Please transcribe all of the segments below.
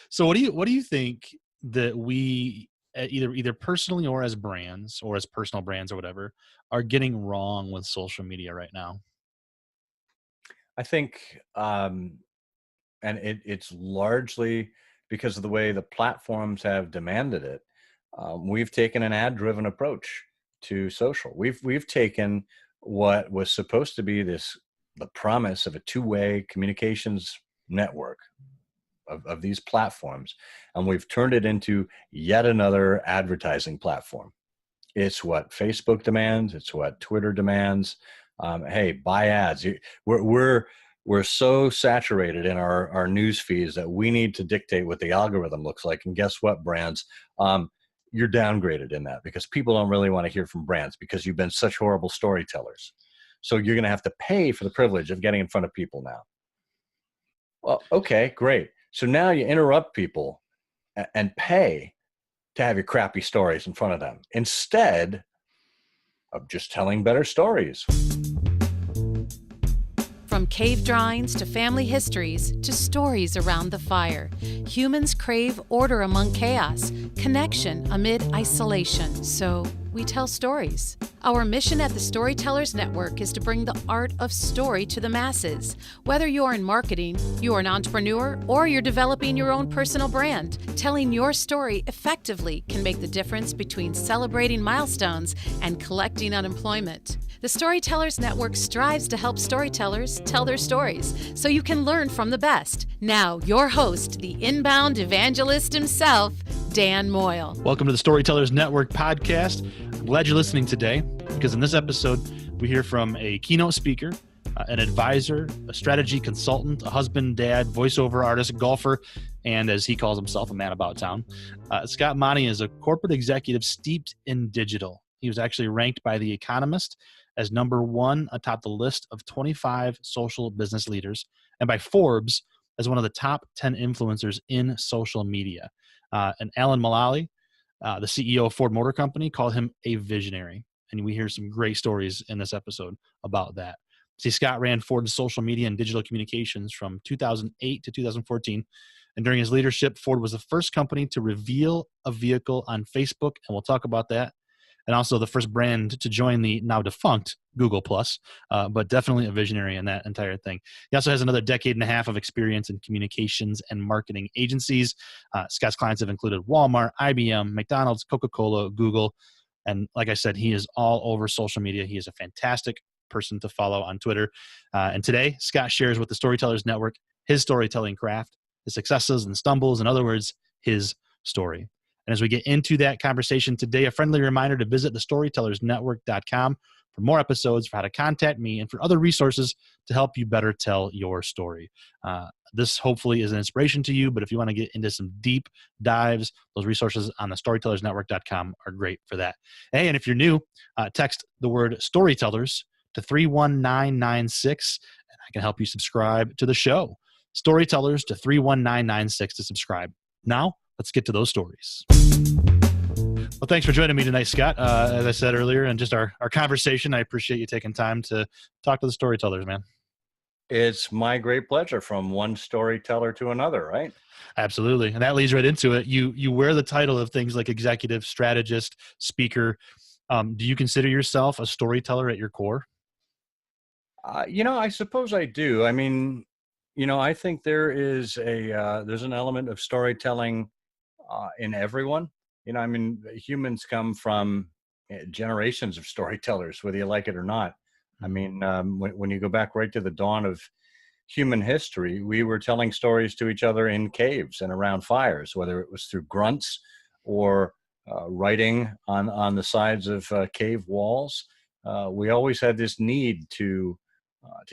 So what do you think that we either personally or as brands or as personal brands or whatever are getting wrong with social media right now? I think, and it's largely because of the way the platforms have demanded it. We've taken an ad-driven approach to social. We've taken what was supposed to be the promise of a two-way communications network of these platforms, and we've turned it into yet another advertising platform. It's what Facebook demands. It's what Twitter demands. Hey, buy ads. We're so saturated in our news feeds that we need to dictate what the algorithm looks like. And guess what, brands? You're downgraded in that because people don't really want to hear from brands because you've been such horrible storytellers. So you're going to have to pay for the privilege of getting in front of people now. Well, okay, great. So now you interrupt people and pay to have your crappy stories in front of them instead of just telling better stories. From cave drawings to family histories to stories around the fire, humans crave order among chaos, connection amid isolation. So we tell stories. Our mission at the Storytellers Network is to bring the art of story to the masses. Whether you're in marketing, you're an entrepreneur, or you're developing your own personal brand, telling your story effectively can make the difference between celebrating milestones and collecting unemployment. The Storytellers Network strives to help storytellers tell their stories so you can learn from the best. Now, your host, the inbound evangelist himself, Dan Moyle. Welcome to the Storytellers Network podcast. I'm glad you're listening today because in this episode, we hear from a keynote speaker, an advisor, a strategy consultant, a husband, dad, voiceover artist, golfer, and as he calls himself, a man about town. Scott Monty is a corporate executive steeped in digital. He was actually ranked by The Economist as number one atop the list of 25 social business leaders, and by Forbes as one of the top 10 influencers in social media. And Alan Mulally, the CEO of Ford Motor Company, called him a visionary. And we hear some great stories in this episode about that. See, Scott ran Ford's social media and digital communications from 2008 to 2014. And during his leadership, Ford was the first company to reveal a vehicle on Facebook, and we'll talk about that. And also the first brand to join the now defunct Google+, but definitely a visionary in that entire thing. He also has another decade and a half of experience in communications and marketing agencies. Scott's clients have included Walmart, IBM, McDonald's, Coca-Cola, Google. And like I said, he is all over social media. He is a fantastic person to follow on Twitter. And today, Scott shares with the Storytellers Network his storytelling craft, his successes and stumbles, in other words, his story. And as we get into that conversation today, a friendly reminder to visit thestorytellersnetwork.com for more episodes, for how to contact me, and for other resources to help you better tell your story. This hopefully is an inspiration to you, but if you want to get into some deep dives, those resources on the storytellersnetwork.com are great for that. Hey, and if you're new, text the word storytellers to 31996, and I can help you subscribe to the show. Storytellers to 31996 to subscribe. Now, let's get to those stories. Well, thanks for joining me tonight, Scott. As I said earlier, and just our conversation, I appreciate you taking time to talk to the storytellers, man. It's my great pleasure from one storyteller to another, right? Absolutely. And that leads right into it. You wear the title of things like executive, strategist, speaker. Do you consider yourself a storyteller at your core? I suppose I do. I mean, I think there's an element of storytelling in everyone. I mean, humans come from generations of storytellers, whether you like it or not. I mean, when you go back right to the dawn of human history, we were telling stories to each other in caves and around fires, whether it was through grunts or writing on the sides of cave walls. We always had this need to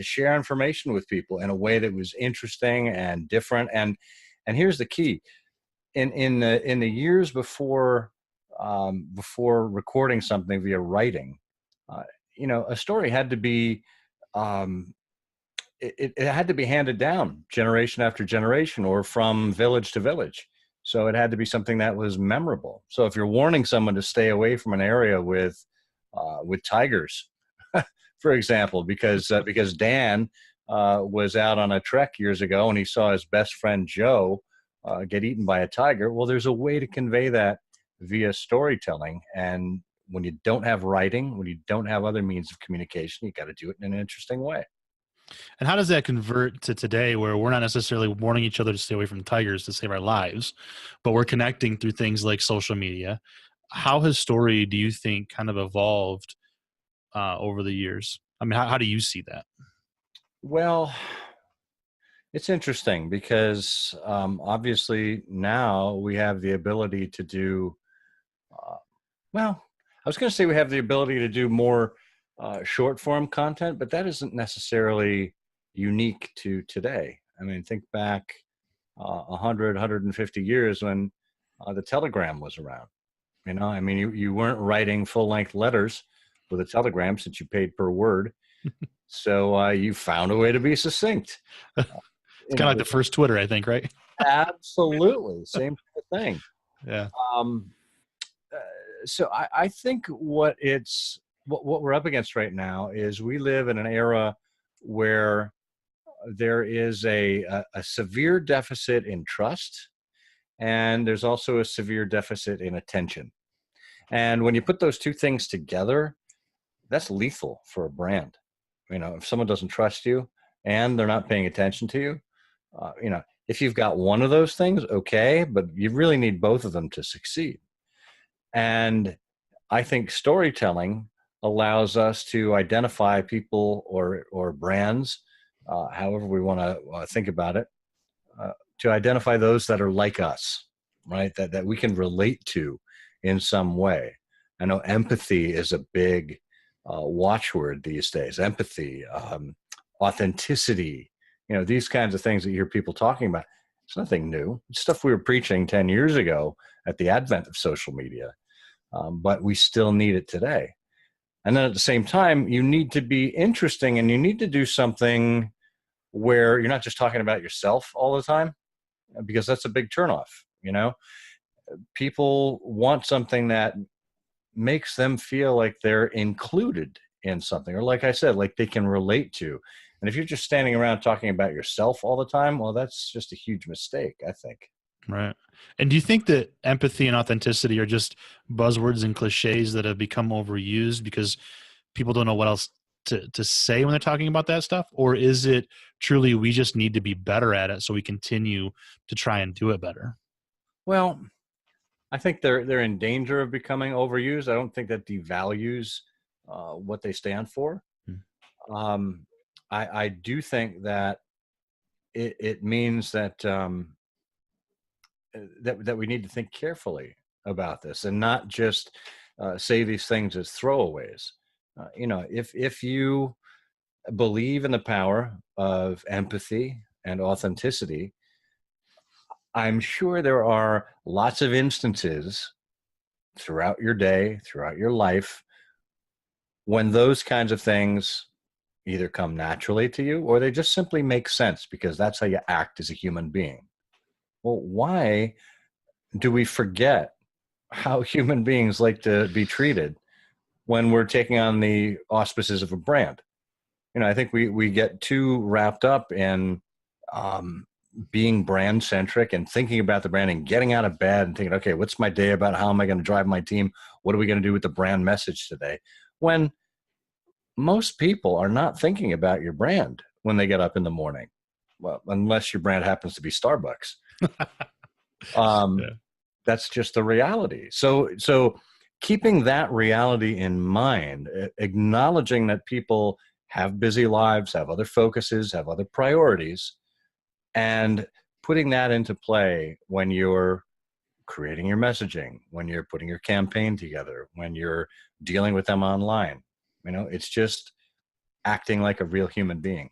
share information with people in a way that was interesting and different. And here's the key: in the years before recording something via writing, a story had to be it had to be handed down generation after generation or from village to village. So it had to be something that was memorable. So if you're warning someone to stay away from an area with tigers, for example, because Dan was out on a trek years ago and he saw his best friend Joe get eaten by a tiger. Well, there's a way to convey that via storytelling. And when you don't have writing, when you don't have other means of communication, you got to do it in an interesting way. And how does that convert to today where we're not necessarily warning each other to stay away from tigers to save our lives, but we're connecting through things like social media? How has story, do you think, kind of evolved over the years? I mean, how do you see that? Well, it's interesting because obviously now we have the ability to do, well, I was going to say we have the ability to do more short form content, but that isn't necessarily unique to today. I mean, think back 100, 150 years when the telegram was around. You know, I mean, you weren't writing full length letters with a telegram since you paid per word. So you found a way to be succinct. It's kind of like the first Twitter, I think, right? Absolutely. Same thing. Yeah. So I think what we're up against right now is we live in an era where there is a severe deficit in trust, and there's also a severe deficit in attention. And when you put those two things together, that's lethal for a brand. You know, if someone doesn't trust you and they're not paying attention to you, you know, if you've got one of those things, okay, but you really need both of them to succeed. And I think storytelling allows us to identify people or brands, however we want to think about it, to identify those that are like us, right? That we can relate to in some way. I know empathy is a big watchword these days. Empathy, authenticity, you know, these kinds of things that you hear people talking about. It's nothing new. It's stuff we were preaching 10 years ago at the advent of social media, but we still need it today. And then at the same time, you need to be interesting, and you need to do something where you're not just talking about yourself all the time, because that's a big turnoff. You know, people want something that makes them feel like they're included in something, or like I said, like they can relate to. And if you're just standing around talking about yourself all the time, well, that's just a huge mistake, I think. Right. And do you think that empathy and authenticity are just buzzwords and cliches that have become overused because people don't know what else to say when they're talking about that stuff? Or is it truly we just need to be better at it so we continue to try and do it better? Well, I think they're in danger of becoming overused. I don't think that devalues what they stand for. I do think that it means that that we need to think carefully about this and not just say these things as throwaways. You know, if you believe in the power of empathy and authenticity, I'm sure there are lots of instances throughout your day, throughout your life, when those kinds of things either come naturally to you or they just simply make sense because that's how you act as a human being. Well, why do we forget how human beings like to be treated when we're taking on the auspices of a brand? You know, I think we get too wrapped up in being brand centric and thinking about the brand and getting out of bed and thinking, okay, what's my day about? How am I going to drive my team? What are we going to do with the brand message today? When most people are not thinking about your brand when they get up in the morning. Well, unless your brand happens to be Starbucks. Yeah. That's just the reality. So keeping that reality in mind, acknowledging that people have busy lives, have other focuses, have other priorities, and putting that into play when you're creating your messaging, when you're putting your campaign together, when you're dealing with them online. You know, it's just acting like a real human being.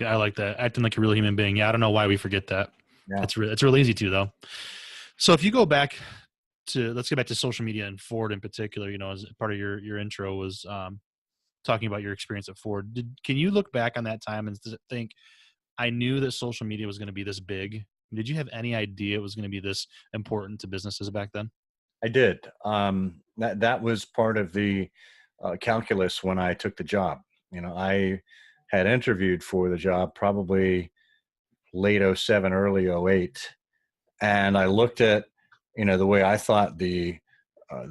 I like that. Acting like a real human being. Yeah, I don't know why we forget that. Yeah. It's real easy to, though. So if you go back to, let's get back to social media and Ford in particular, you know, as part of your intro was talking about your experience at Ford. Can you look back on that time and think, I knew that social media was going to be this big? Did you have any idea it was going to be this important to businesses back then? I did. That was part of the calculus when I took the job. You know, I had interviewed for the job probably late 07, early 08. and I looked at, the way I thought the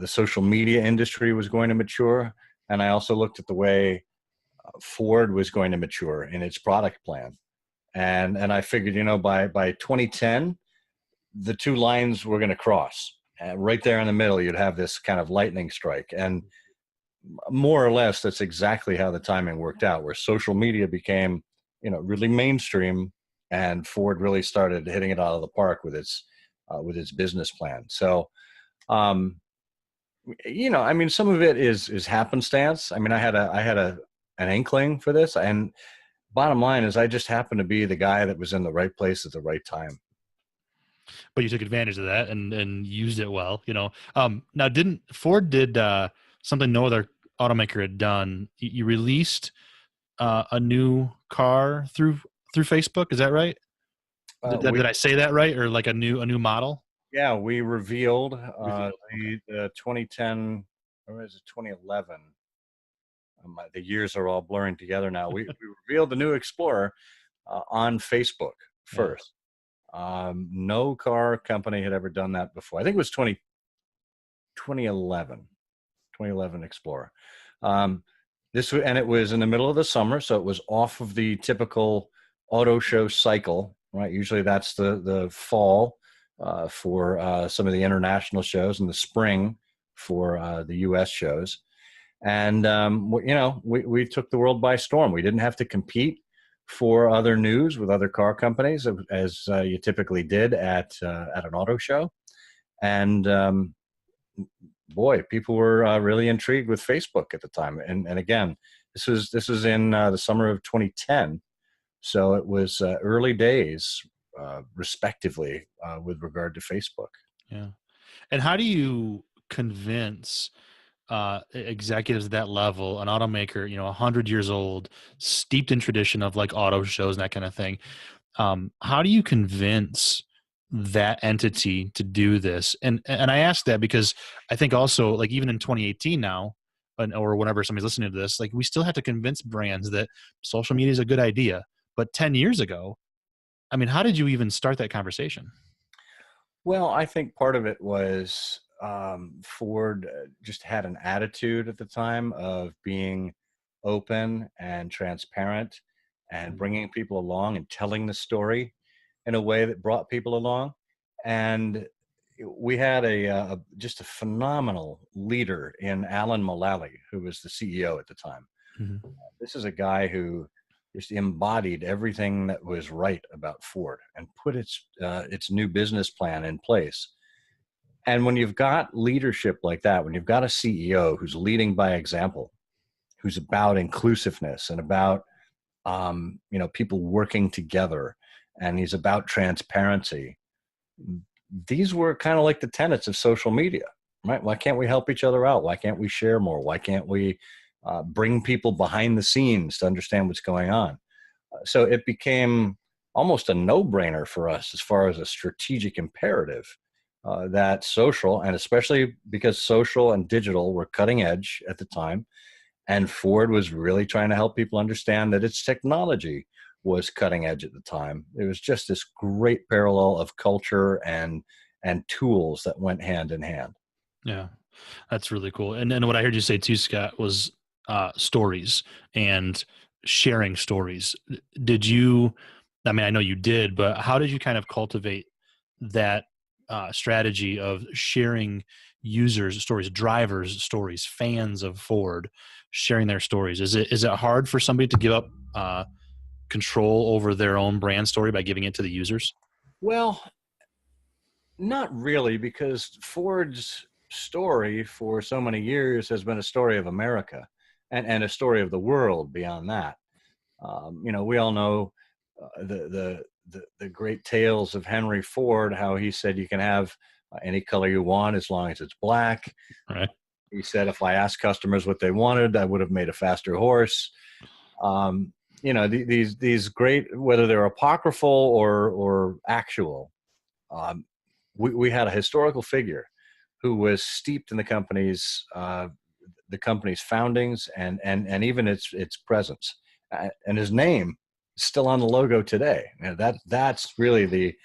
social media industry was going to mature, and I also looked at the way Ford was going to mature in its product plan, and I figured, by 2010, the two lines were going to cross, and right there in the middle, you'd have this kind of lightning strike, and more or less, that's exactly how the timing worked out, where social media became, really mainstream, and Ford really started hitting it out of the park with its business plan. So, some of it is happenstance. I mean, I had an inkling for this, and bottom line is, I just happened to be the guy that was in the right place at the right time. But you took advantage of that and used it well. Now didn't Ford did something no other automaker had done? You released a new car through Facebook. Is that right? Did I say that right, or like a new model? Yeah, we revealed the 2010, or is it 2011? The years are all blurring together now. We revealed the new Explorer on Facebook first. Yeah. No car company had ever done that before. I think it was 2011 Explorer. And it was in the middle of the summer, so it was off of the typical auto show cycle, right? Usually that's the fall for some of the international shows, and the spring for the U.S. shows. And, we took the world by storm. We didn't have to compete for other news with other car companies as you typically did at an auto show. And boy, people were really intrigued with Facebook at the time. And again, this was in the summer of 2010. So it was early days, respectively, with regard to Facebook. Yeah. And how do you convince executives at that level, an automaker, 100 years old, steeped in tradition of like auto shows and that kind of thing? How do you convince that entity to do this? And I ask that because I think also, like, even in 2018 now, or whenever somebody's listening to this, like, we still have to convince brands that social media is a good idea. But 10 years ago, I mean, how did you even start that conversation? Well, I think part of it was Ford just had an attitude at the time of being open and transparent and bringing people along and telling the story in a way that brought people along. And we had just a phenomenal leader in Alan Mulally, who was the CEO at the time. Mm-hmm. This is a guy who just embodied everything that was right about Ford and put its new business plan in place. And when you've got leadership like that, when you've got a CEO who's leading by example, who's about inclusiveness and about people working together, and he's about transparency, these were kind of like the tenets of social media, right? Why can't we help each other out? Why can't we share more? Why can't we bring people behind the scenes to understand what's going on? So it became almost a no-brainer for us as far as a strategic imperative that social, and especially because social and digital were cutting edge at the time, and Ford was really trying to help people understand that its technology was cutting edge at the time. It was just this great parallel of culture and tools that went hand in hand. Yeah, that's really cool. And what I heard you say too, Scott, was stories and sharing stories. Did you, I mean, I know you did, but how did you kind of cultivate that strategy of sharing users' stories, drivers' stories, fans of Ford, sharing their stories? Is it hard for somebody to give up control over their own brand story by giving it to the users? Well, not really, because Ford's story for so many years has been a story of America and a story of the world beyond that. We all know the great tales of Henry Ford, how he said you can have any color you want as long as it's black. Right. He said, if I asked customers what they wanted, I would have made a faster horse. These great, whether they're apocryphal or actual, we had a historical figure who was steeped in the company's foundings and even its presence, and his name is still on the logo today. And that's really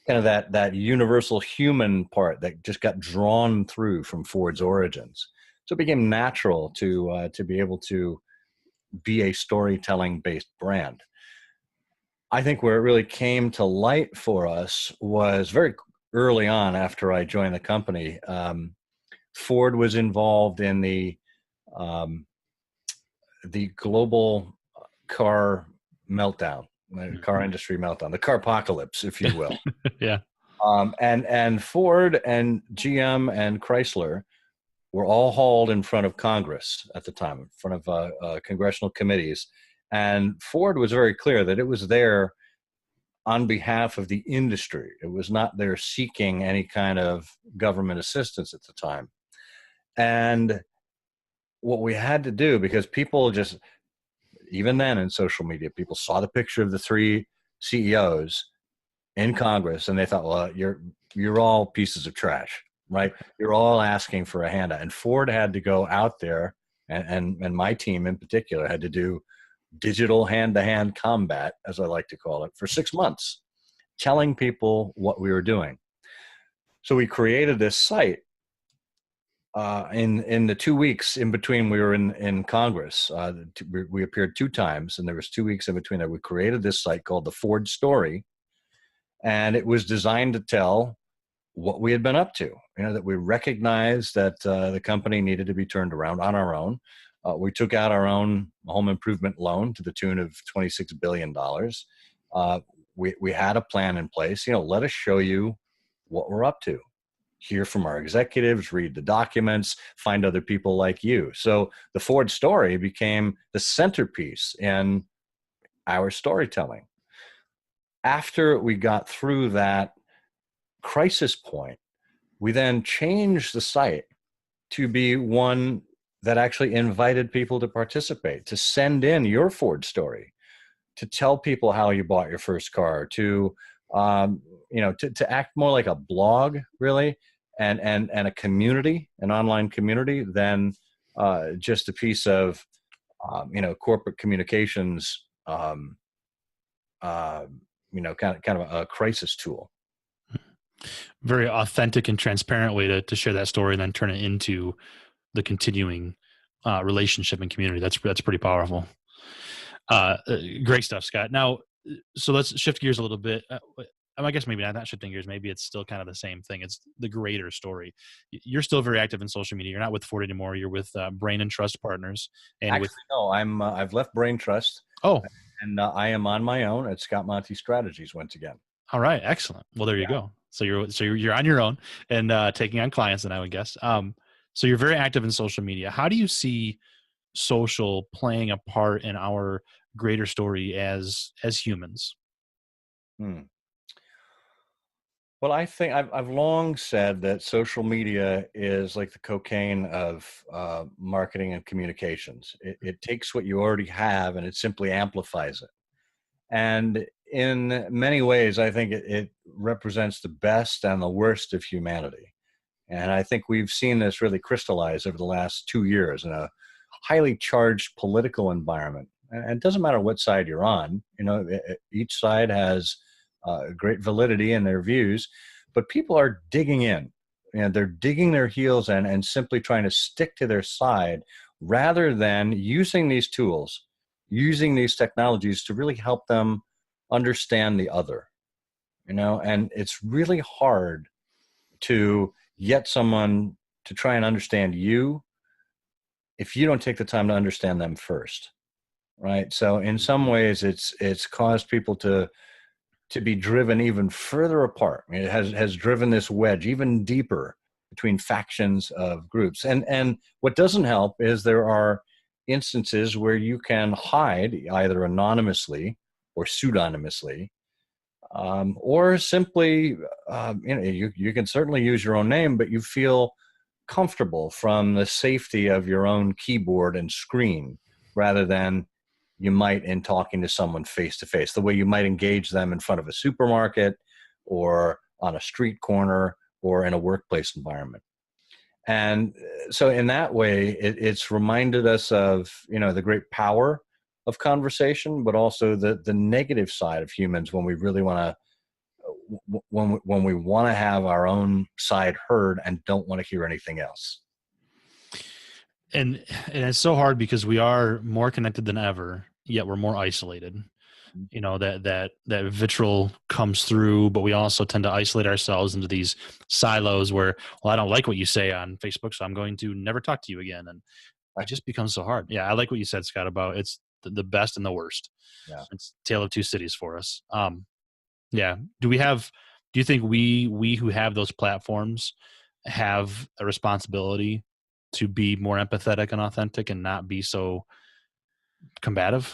kind of that universal human part that just got drawn through from Ford's origins. So it became natural to be able to be a storytelling based brand. I think where it really came to light for us was very early on after I joined the company. Ford was involved in um, the global car meltdown, the car industry meltdown, the car apocalypse, if you will. Yeah. And Ford and GM and Chrysler were all hauled in front of Congress at the time, in front of congressional committees. And Ford was very clear that it was there on behalf of the industry. It was not there seeking any kind of government assistance at the time. And what we had to do, because people just, even then in social media, people saw the picture of the three CEOs in Congress and they thought, well, you're all pieces of trash, right? You're all asking for a handout. And Ford had to go out there, and my team in particular had to do digital hand-to-hand combat, as I like to call it, for 6 months, telling people what we were doing. So we created this site in the 2 weeks in between we were in Congress. We appeared 2 times, and there was 2 weeks in between that. We created this site called the Ford Story, and it was designed to tell what we had been up to. That we recognized that the company needed to be turned around on our own. We took out our own home improvement loan to the tune of $26 billion. We had a plan in place. Let us show you what we're up to. Hear from our executives, read the documents, find other people like you. So the Ford Story became the centerpiece in our storytelling. After we got through that crisis point, we then changed the site to be one that actually invited people to participate, to send in your Ford story, to tell people how you bought your first car, to act more like a blog, really, and a community, an online community, than just a piece of corporate communications, kind of a crisis tool. Very authentic and transparent way to share that story and then turn it into the continuing relationship and community. That's pretty powerful. Great stuff, Scott. Now, so let's shift gears a little bit. I guess maybe not shifting gears. Maybe it's still kind of the same thing. It's the greater story. You're still very active in social media. You're not with Ford anymore. You're with Brain and Trust Partners. And Actually, no, I've left Brain Trust. Oh, and I am on my own at Scott Monty Strategies once again. All right, excellent. Well, there you go. So you're on your own and taking on clients, then I would guess. So you're very active in social media. How do you see social playing a part in our greater story as humans? Well, I think I've long said that social media is like the cocaine of marketing and communications. It takes what you already have and it simply amplifies it. And in many ways, I think it represents the best and the worst of humanity. And I think we've seen this really crystallize over the last 2 years in a highly charged political environment. And it doesn't matter what side you're on. Each side has great validity in their views, but people are digging in. They're digging their heels in and simply trying to stick to their side rather than using these tools, using these technologies to really help them understand the other. And it's really hard to get someone to try and understand you if you don't take the time to understand them first, right? So in some ways, it's caused people to be driven even further apart. It has driven this wedge even deeper between factions of groups. And what doesn't help is there are instances where you can hide either anonymously or pseudonymously, or simply, you can certainly use your own name, but you feel comfortable from the safety of your own keyboard and screen rather than you might in talking to someone face to face, the way you might engage them in front of a supermarket or on a street corner or in a workplace environment. And so in that way, it's reminded us of, the great power of conversation, but also the negative side of humans when we really want to when we want to have our own side heard and don't want to hear anything else. And it's so hard because we are more connected than ever, yet we're more isolated. You know, that vitriol comes through, but we also tend to isolate ourselves into these silos where, well, I don't like what you say on Facebook, so I'm going to never talk to you again. And it just becomes so hard. Yeah, I like what you said, Scott, about it's the best and the worst. Yeah. It's Tale of Two Cities for us. Yeah. Do you think we who have those platforms have a responsibility to be more empathetic and authentic and not be so combative?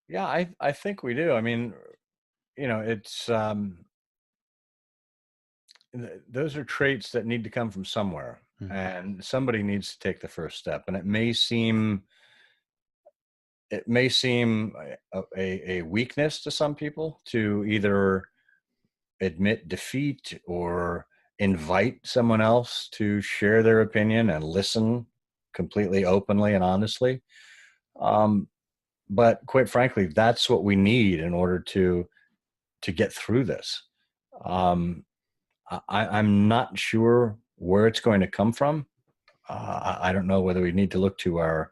Yeah, I think we do. I mean, it's those are traits that need to come from somewhere, and somebody needs to take the first step. And it may seem a weakness to some people to either admit defeat or invite someone else to share their opinion and listen completely openly and honestly. But quite frankly, that's what we need in order to get through this. I'm not sure where it's going to come from. I don't know whether we need to look to our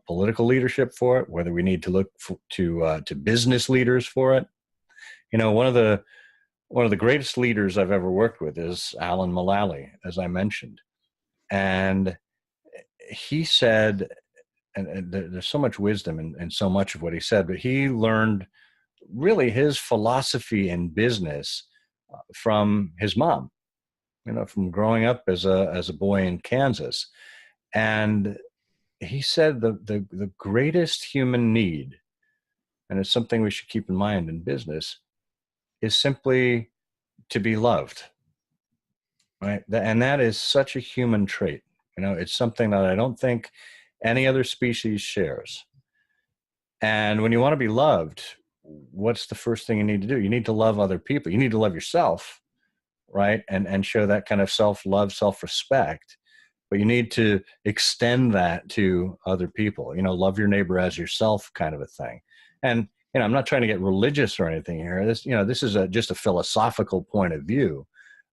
political leadership for it, whether we need to look to business leaders for it. One of the greatest leaders I've ever worked with is Alan Mulally, as I mentioned, and he said, and there's so much wisdom in so much of what he said, but he learned really his philosophy in business from his mom, from growing up as a boy in Kansas. And he said the greatest human need, and it's something we should keep in mind in business, is simply to be loved, right? And that is such a human trait. It's something that I don't think any other species shares. And when you want to be loved, what's the first thing you need to do? You need to love other people. You need to love yourself, right? And show that kind of self-love, self-respect. But you need to extend that to other people. Love your neighbor as yourself, kind of a thing. And I'm not trying to get religious or anything here. This is just a philosophical point of view,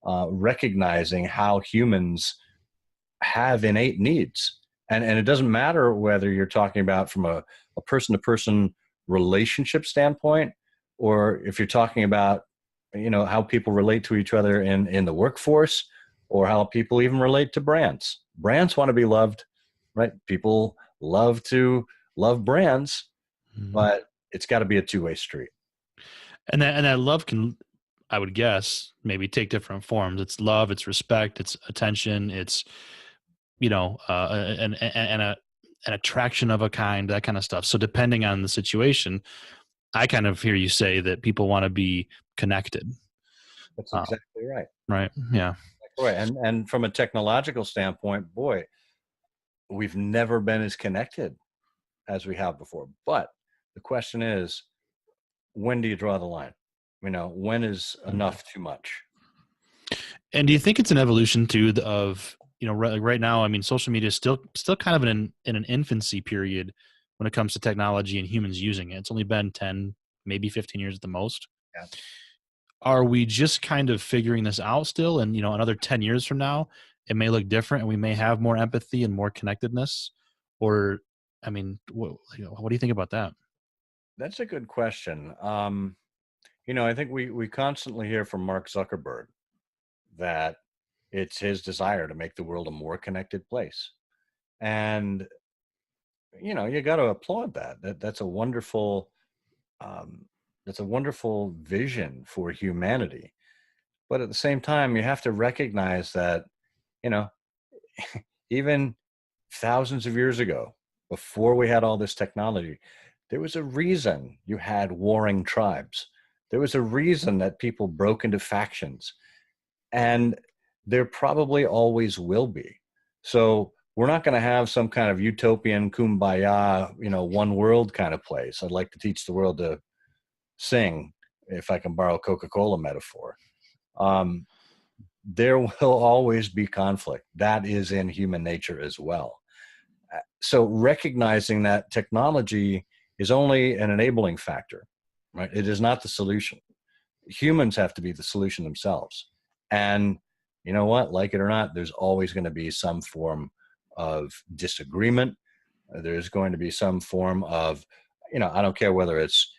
recognizing how humans have innate needs. And it doesn't matter whether you're talking about from a person-to-person relationship standpoint, or if you're talking about, how people relate to each other in the workforce, or how people even relate to brands. Brands want to be loved, right? People love to love brands, but it's got to be a two-way street. And that love can, I would guess, maybe take different forms. It's love, it's respect, it's attention, it's an attraction of a kind, that kind of stuff. So depending on the situation, I kind of hear you say that people want to be connected. That's exactly right. Right. Yeah. Right. And from a technological standpoint, boy, we've never been as connected as we have before. But the question is, when do you draw the line? When is enough too much? And do you think it's an evolution too of, right now, I mean, social media is still kind of in an infancy period when it comes to technology and humans using it. It's only been 10, maybe 15 years at the most. Yeah. Are we just kind of figuring this out still? And, another 10 years from now, it may look different and we may have more empathy and more connectedness? Or, I mean, what do you think about that? That's a good question. I think we constantly hear from Mark Zuckerberg that it's his desire to make the world a more connected place. And, you got to applaud that. That's a wonderful vision for humanity. But at the same time, you have to recognize that, even thousands of years ago, before we had all this technology, there was a reason you had warring tribes. There was a reason that people broke into factions. And there probably always will be. So we're not going to have some kind of utopian kumbaya, one world kind of place. I'd like to teach the world to sing, if I can borrow a Coca-Cola metaphor. There will always be conflict. That is in human nature as well. So recognizing that technology is only an enabling factor, right? It is not the solution. humans have to be the solution themselves. And you know what, like it or not, there's always going to be some form of disagreement. There's going to be some form of, I don't care whether it's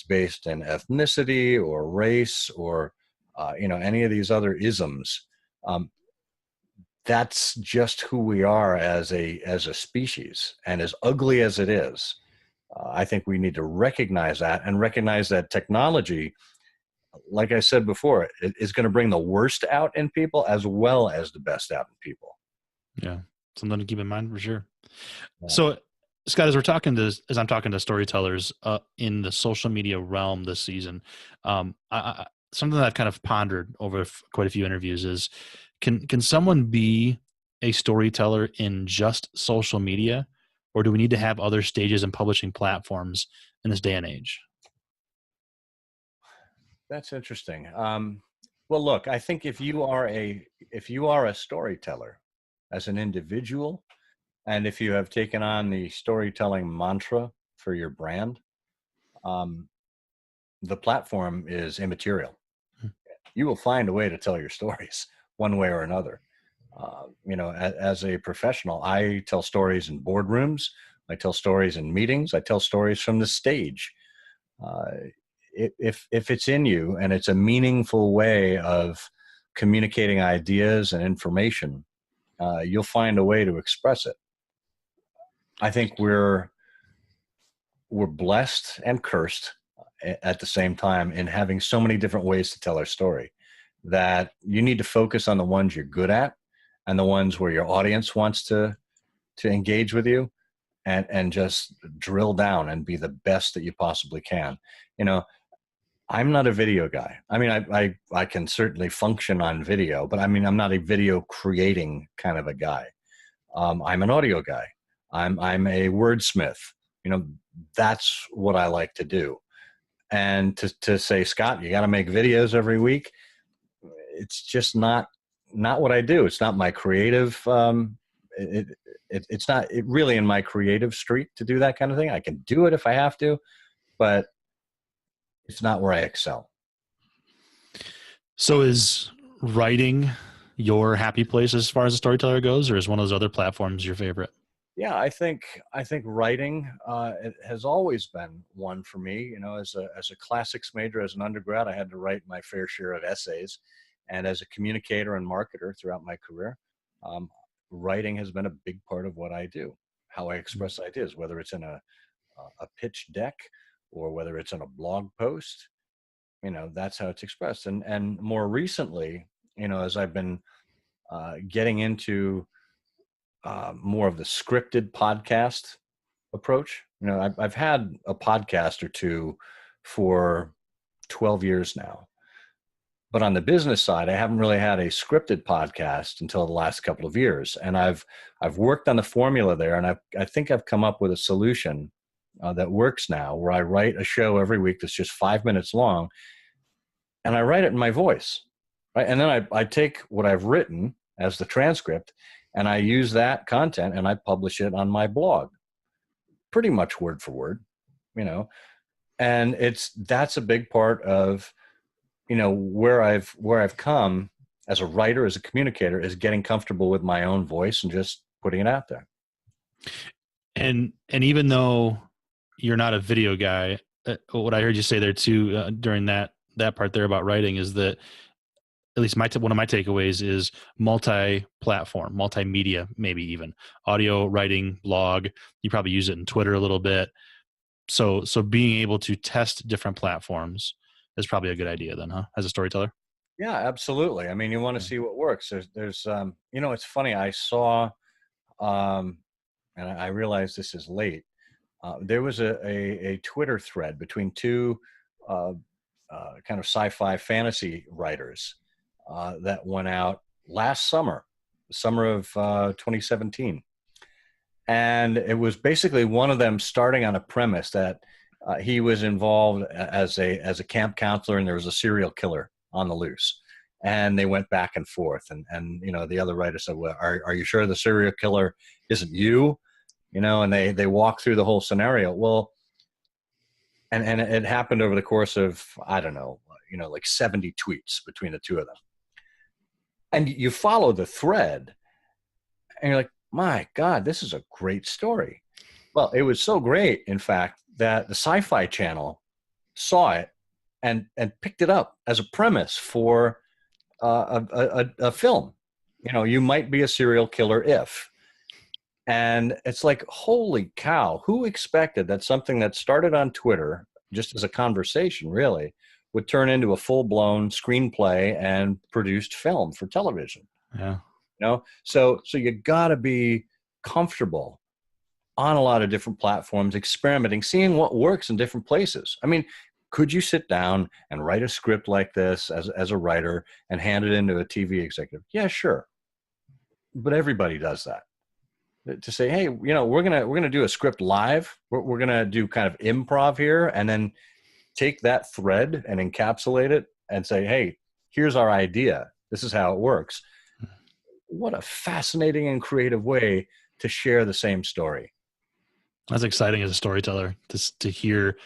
based in ethnicity or race or, any of these other isms. That's just who we are as a species. And as ugly as it is, I think we need to recognize that, and recognize that technology, like I said before, it is going to bring the worst out in people as well as the best out in people. Yeah. Something to keep in mind for sure. Yeah. So Scott, as I'm talking to storytellers in the social media realm this season, something that I've kind of pondered over quite a few interviews is, can someone be a storyteller in just social media, or do we need to have other stages and publishing platforms in this day and age? That's interesting. Well, look, I think if you are a storyteller as an individual, and if you have taken on the storytelling mantra for your brand, the platform is immaterial. You will find a way to tell your stories one way or another. As a professional, I tell stories in boardrooms. I tell stories in meetings. I tell stories from the stage. If it's in you and it's a meaningful way of communicating ideas and information, you'll find a way to express it. I think we're blessed and cursed at the same time in having so many different ways to tell our story, that you need to focus on the ones you're good at and the ones where your audience wants to engage with you, and just drill down and be the best that you possibly can. I'm not a video guy. I mean, I can certainly function on video, but I mean, I'm not a video creating kind of a guy. I'm an audio guy. I'm a wordsmith. That's what I like to do. And to say, Scott, you got to make videos every week, it's just not what I do. It's not my creative. It's not really in my creative streak to do that kind of thing. I can do it if I have to, but it's not where I excel. So is writing your happy place as far as a storyteller goes, or is one of those other platforms your favorite? Yeah, I think writing it has always been one for me. As a classics major, as an undergrad, I had to write my fair share of essays, and as a communicator and marketer throughout my career, writing has been a big part of what I do. How I express ideas, whether it's in a pitch deck or whether it's in a blog post, that's how it's expressed. And more recently, as I've been getting into more of the scripted podcast approach. I've had a podcast or two for 12 years now, but on the business side, I haven't really had a scripted podcast until the last couple of years. And I've worked on the formula there, and I think I've come up with a solution that works now, where I write a show every week that's just 5 minutes long, and I write it in my voice, right? And then I take what I've written as the transcript, and I use that content and I publish it on my blog, pretty much word for word, and that's a big part of, where I've come as a writer, as a communicator, is getting comfortable with my own voice and just putting it out there. And even though you're not a video guy, what I heard you say there too, during that part there about writing, is that at least one of my takeaways is multi-platform, multimedia, maybe even audio, writing, blog. You probably use it in Twitter a little bit. So being able to test different platforms is probably a good idea then, huh? As a storyteller? Yeah, absolutely. I mean, you want to see what works. There's it's funny. I saw, and I realize this is late. There was a Twitter thread between two kind of sci-fi fantasy writers that went out last summer, the summer of 2017. And it was basically one of them starting on a premise that he was involved as a camp counselor, and there was a serial killer on the loose. And they went back and forth. And the other writer said, well, are you sure the serial killer isn't you? And they walked through the whole scenario. Well, and it happened over the course of, I don't know, like 70 tweets between the two of them. And you follow the thread and you're like, my God, this is a great story. Well, it was so great, in fact, that the Sci-Fi Channel saw it and picked it up as a premise for a film. You might be a serial killer if. And it's like, holy cow, who expected that something that started on Twitter, just as a conversation, really, would turn into a full-blown screenplay and produced film for television? Yeah. So you got to be comfortable on a lot of different platforms, experimenting, seeing what works in different places. I mean, could you sit down and write a script like this as a writer and hand it into a TV executive? Yeah, sure. But everybody does that. To say, hey, we're gonna do a script live. We're gonna do kind of improv here, and then take that thread and encapsulate it and say, hey, here's our idea. This is how it works. What a fascinating and creative way to share the same story. That's exciting as a storyteller to hear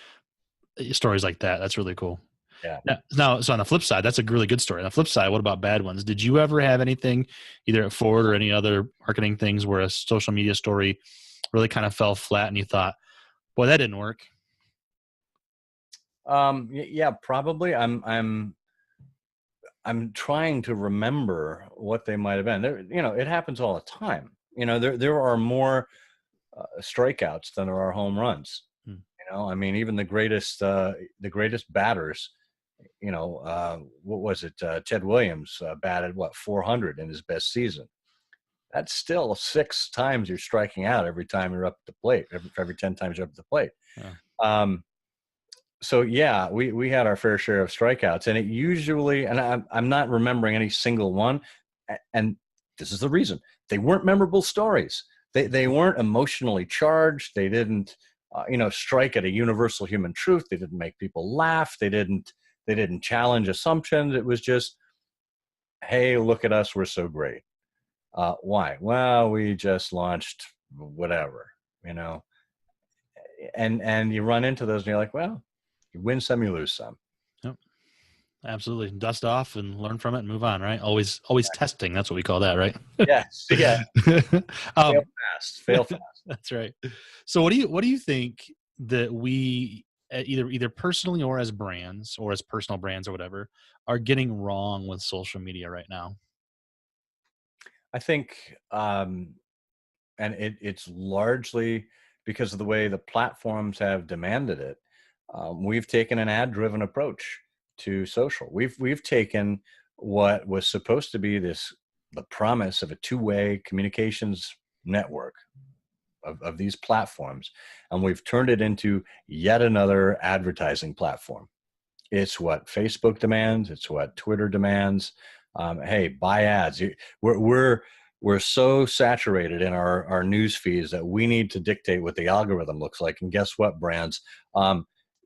stories like that. That's really cool. Yeah. Now, so on the flip side, that's a really good story. On the flip side, what about bad ones? Did you ever have anything, either at Ford or any other marketing things, where a social media story really kind of fell flat and you thought, boy, that didn't work? Yeah, probably. I'm trying to remember what they might have been. It happens all the time. There are more strikeouts than there are home runs. I mean, even the greatest batters, what was it? Ted Williams batted 400 in his best season. That's still 6 times you're striking out every time you're up at the plate. Every 10 times you're up at the plate. Yeah. So yeah, we had our fair share of strikeouts, and it usually, and I'm not remembering any single one, and this is the reason, they weren't memorable stories. They weren't emotionally charged. They didn't, strike at a universal human truth. They didn't make people laugh. They didn't challenge assumptions. It was just, hey, look at us, we're so great. Why? Well, we just launched whatever, and you run into those and you're like, well, you win some, you lose some. Yep. Absolutely. Dust off and learn from it and move on, right? Always testing. That's what we call that, right? Yes. Yeah. Fail fast. That's right. So what do you think that we either personally or as brands or as personal brands or whatever are getting wrong with social media right now? I think, and it's largely because of the way the platforms have demanded it. We've taken an ad-driven approach to social. We've taken what was supposed to be the promise of a two-way communications network of these platforms, and we've turned it into yet another advertising platform. It's what Facebook demands. It's what Twitter demands. Hey, buy ads. We're so saturated in our news feeds that we need to dictate what the algorithm looks like. And guess what, brands?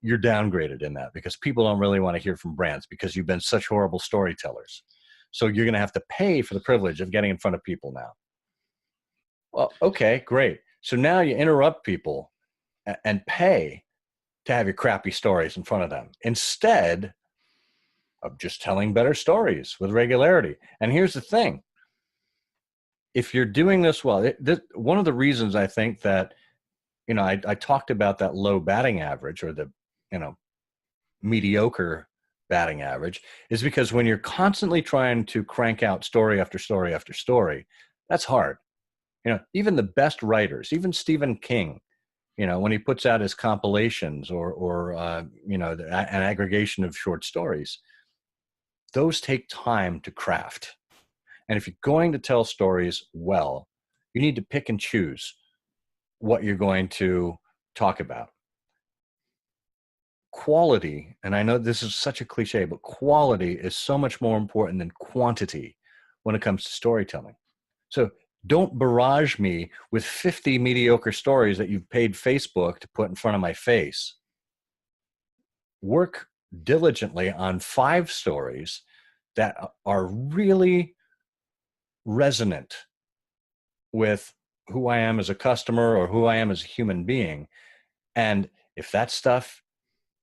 You're downgraded in that, because people don't really want to hear from brands because you've been such horrible storytellers. So you're going to have to pay for the privilege of getting in front of people now. Well, okay, great. So now you interrupt people and pay to have your crappy stories in front of them instead of just telling better stories with regularity. And here's the thing. If you're doing this well, one of the reasons I think that, I talked about that low batting average, or the, mediocre batting average, is because when you're constantly trying to crank out story after story after story, that's hard. Even the best writers, even Stephen King, when he puts out his compilations or an aggregation of short stories, those take time to craft. And if you're going to tell stories well, you need to pick and choose what you're going to talk about. Quality, and I know this is such a cliche, but quality is so much more important than quantity when it comes to storytelling. So don't barrage me with 50 mediocre stories that you've paid Facebook to put in front of my face. Work diligently on 5 stories that are really resonant with who I am as a customer or who I am as a human being. And if that stuff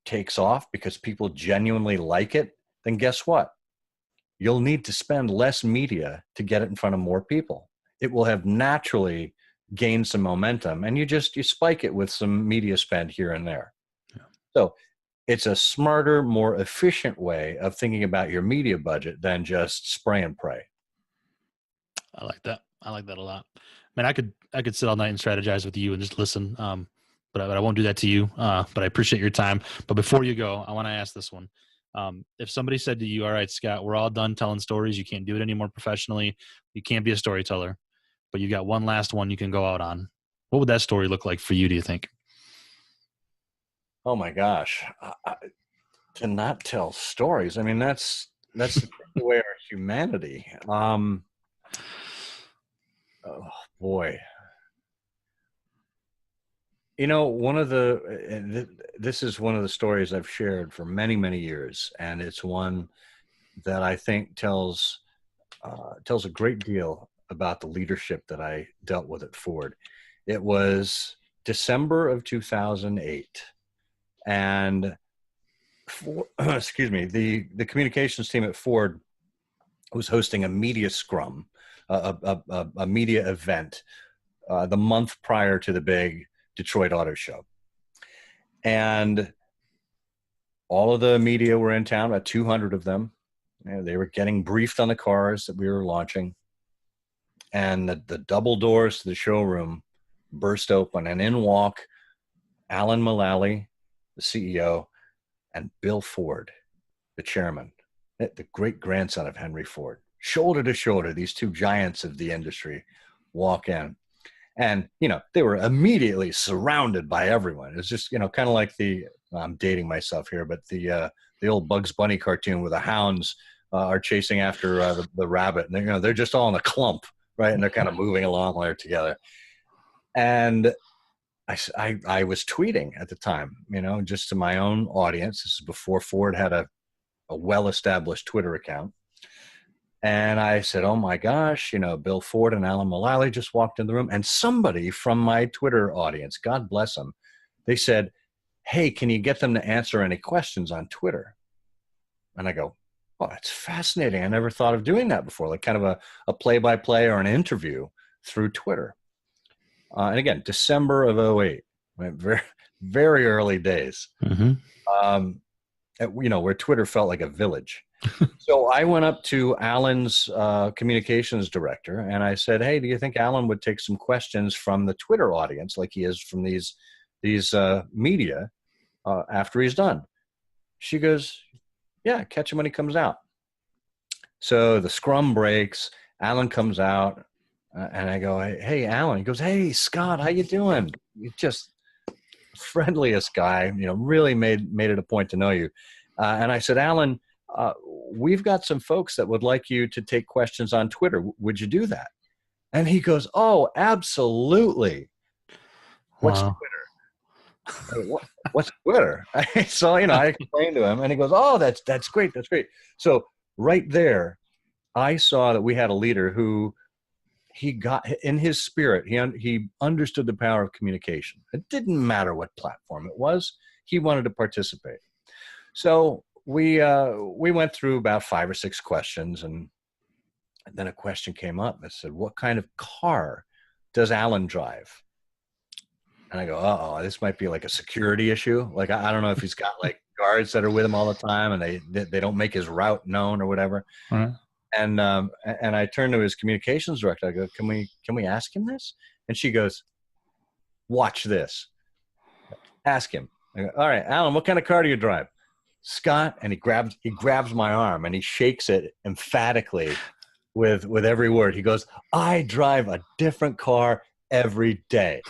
takes off because people genuinely like it then guess what? You'll need to spend less media to get it in front of more people. It will have naturally gained some momentum, and you spike it with some media spend here and there. Yeah. So it's a smarter, more efficient way of thinking about your media budget than just spray and pray. I like that. I like that a lot. Man, I could sit all night and strategize with you and just listen. But I won't do that to you. But I appreciate your time. But before you go, I want to ask this one. If somebody said to you, all right, Scott, we're all done telling stories. You can't do it anymore professionally. You can't be a storyteller, but you got one last one you can go out on. What would that story look like for you, do you think? Oh my gosh. To not tell stories. I mean, that's the way our humanity. Oh boy. You know, this is one of the stories I've shared for many, many years, and it's one that I think tells a great deal about the leadership that I dealt with at Ford. It was December of 2008, and the communications team at Ford was hosting a media scrum, a media event, the month prior to the big Detroit Auto Show. And all of the media were in town, about 200 of them. They were getting briefed on the cars that we were launching. And the double doors to the showroom burst open, and in walk Alan Mulally, the CEO, and Bill Ford, the chairman, the great-grandson of Henry Ford. Shoulder to shoulder, these two giants of the industry walk in. And, they were immediately surrounded by everyone. It was just, kind of like I'm dating myself here, but the old Bugs Bunny cartoon where the hounds are chasing after the rabbit. And, they're just all in a clump, right? And they're kind of moving along while they're together. And I was tweeting at the time, just to my own audience. This is before Ford had a well-established Twitter account. And I said, oh my gosh, Bill Ford and Alan Mulally just walked in the room. And somebody from my Twitter audience, God bless them, they said, hey, can you get them to answer any questions on Twitter? And I go, oh, that's fascinating. I never thought of doing that before, like kind of a play-by-play or an interview through Twitter. And again, December of 2008, right? Very, very early days, where Twitter felt like a village. So I went up to Alan's communications director, and I said, hey, do you think Alan would take some questions from the Twitter audience like he is from these media after he's done? She goes, yeah, catch him when he comes out. So the scrum breaks. Alan comes out, and I go, hey, Alan. He goes, hey, Scott, how you doing? You're just friendliest guy, really made it a point to know you. And I said, Alan, we've got some folks that would like you to take questions on Twitter. Would you do that? And he goes, oh, absolutely. What's Twitter? What's Twitter? So, I explained to him, and he goes, oh, that's great. That's great. So right there, I saw that we had a leader who he got in his spirit. He understood the power of communication. It didn't matter what platform it was. He wanted to participate. So we went through about 5 or 6 questions, and then a question came up that said, what kind of car does Alan drive? And I go, this might be like a security issue. Like, I don't know if he's got like guards that are with him all the time and they don't make his route known or whatever. Right. And I turned to his communications director. I go, can we ask him this? And she goes, watch this. Ask him. I go, all right, Alan, what kind of car do you drive? Scott, and he grabs my arm and he shakes it emphatically with every word. He goes, I drive a different car every day.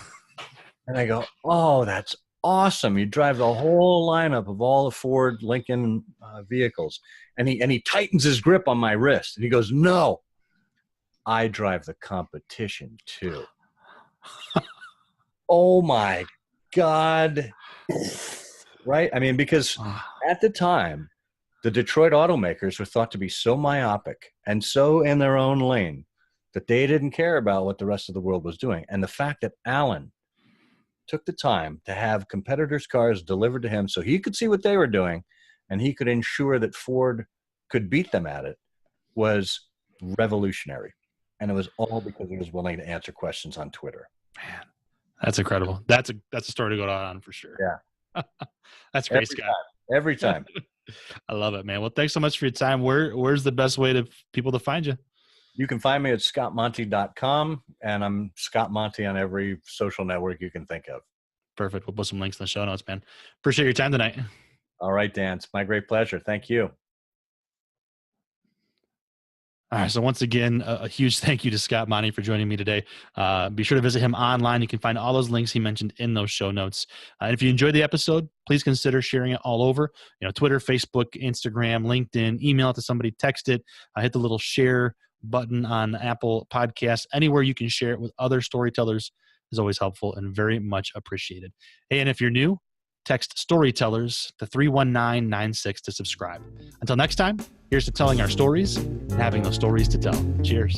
And I go, oh, that's awesome. You drive the whole lineup of all the Ford, Lincoln vehicles. And he tightens his grip on my wrist. And he goes, no, I drive the competition too. Oh my God. Right? I mean, because at the time, the Detroit automakers were thought to be so myopic and so in their own lane that they didn't care about what the rest of the world was doing. And the fact that Alan took the time to have competitors' cars delivered to him so he could see what they were doing and he could ensure that Ford could beat them at it was revolutionary. And it was all because he was willing to answer questions on Twitter. Man, that's incredible. That's a story to go on for sure. Yeah. That's great, Scott. Every time. I love it, man. Well, thanks so much for your time. Where's the best way to people to find you? You can find me at scottmonty.com, and I'm Scott Monty on every social network you can think of. Perfect. We'll put some links in the show notes, man. Appreciate your time tonight. All right, Dan. It's my great pleasure. Thank you. All right. So once again, a huge thank you to Scott Monty for joining me today. Be sure to visit him online. You can find all those links he mentioned in those show notes. And if you enjoyed the episode, please consider sharing it all over, Twitter, Facebook, Instagram, LinkedIn, email it to somebody, text it, hit the little share button on Apple Podcasts. Anywhere you can share it with other storytellers is always helpful and very much appreciated. Hey, and if you're new, text Storytellers to 31996 to subscribe. Until next time, here's to telling our stories and having those stories to tell. Cheers.